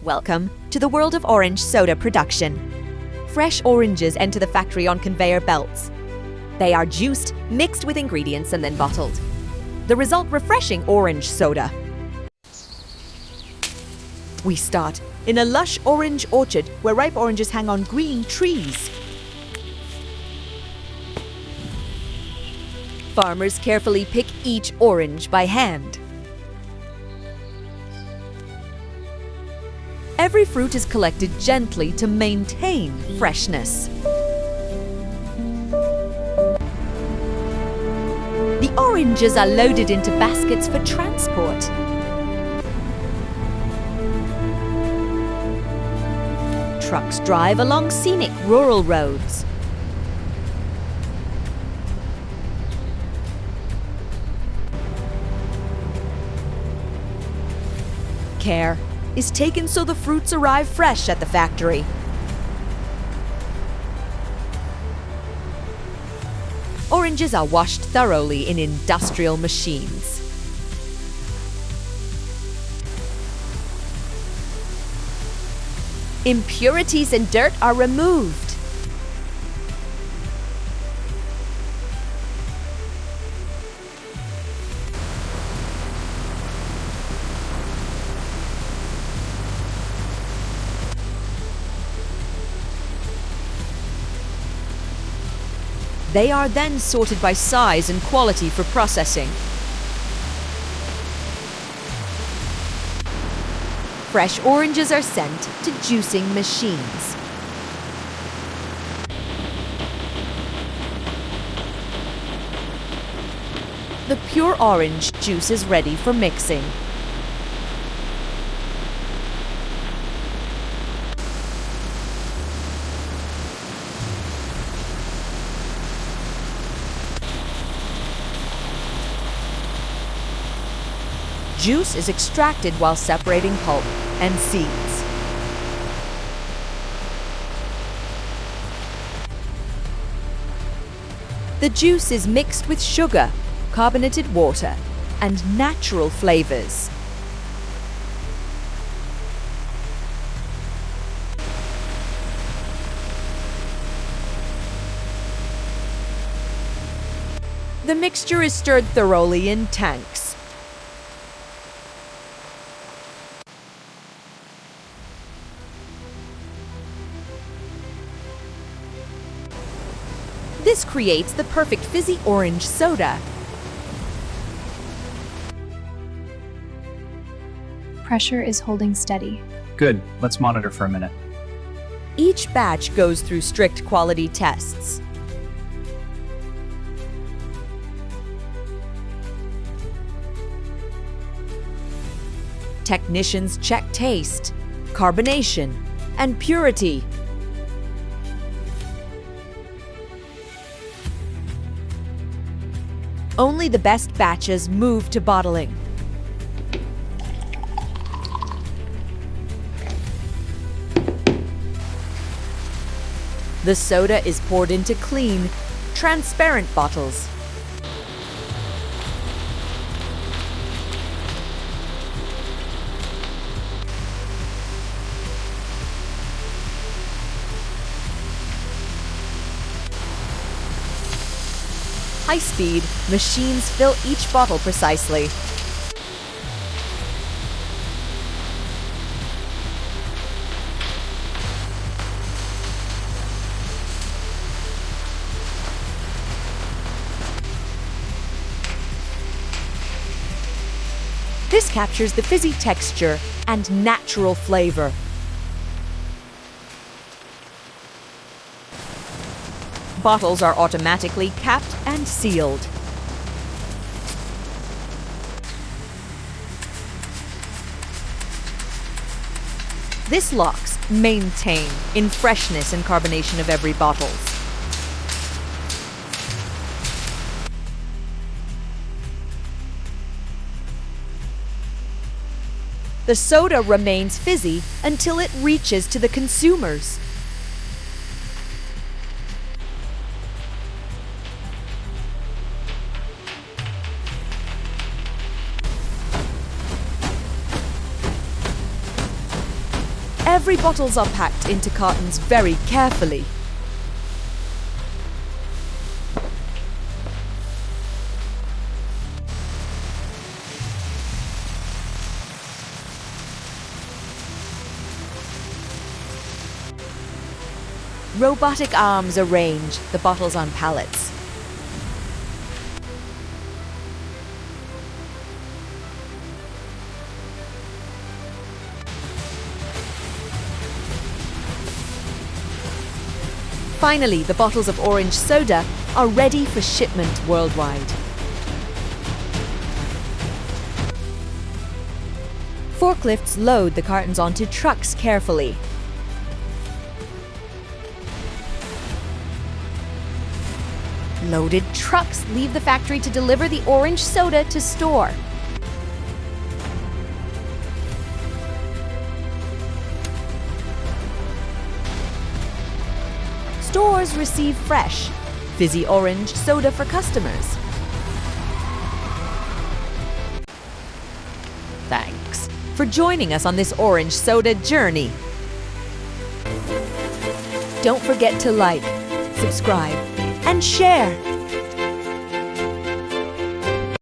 Welcome to the world of orange soda production. Fresh oranges enter the factory on conveyor belts. They are juiced, mixed with ingredients, and then bottled. The result, refreshing orange soda. We start in a lush orange orchard where ripe oranges hang on green trees. Farmers carefully pick each orange by hand. Every fruit is collected gently to maintain freshness. The oranges are loaded into baskets for transport. Trucks drive along scenic rural roads. Care is taken so the fruits arrive fresh at the factory. Oranges are washed thoroughly in industrial machines. Impurities and dirt are removed. They are then sorted by size and quality for processing. Fresh oranges are sent to juicing machines. The pure orange juice is ready for mixing. Juice is extracted while separating pulp and seeds. The juice is mixed with sugar, carbonated water, and natural flavors. The mixture is stirred thoroughly in tanks. This creates the perfect fizzy orange soda. Pressure is holding steady. Good. Let's monitor for a minute. Each batch goes through strict quality tests. Technicians check taste, carbonation, and purity. Only the best batches move to bottling. The soda is poured into clean, transparent bottles. High-speed, machines fill each bottle precisely. This captures the fizzy texture and natural flavor. Bottles are automatically capped and sealed. This locks maintain in freshness and carbonation of every bottle. The soda remains fizzy until it reaches to the consumers. Every bottle's unpacked into cartons very carefully. Robotic arms arrange the bottles on pallets. Finally, the bottles of orange soda are ready for shipment worldwide. Forklifts load the cartons onto trucks carefully. Loaded trucks leave the factory to deliver the orange soda to store. Stores receive fresh, fizzy orange soda for customers. Thanks for joining us on this orange soda journey. Don't forget to like, subscribe, and share.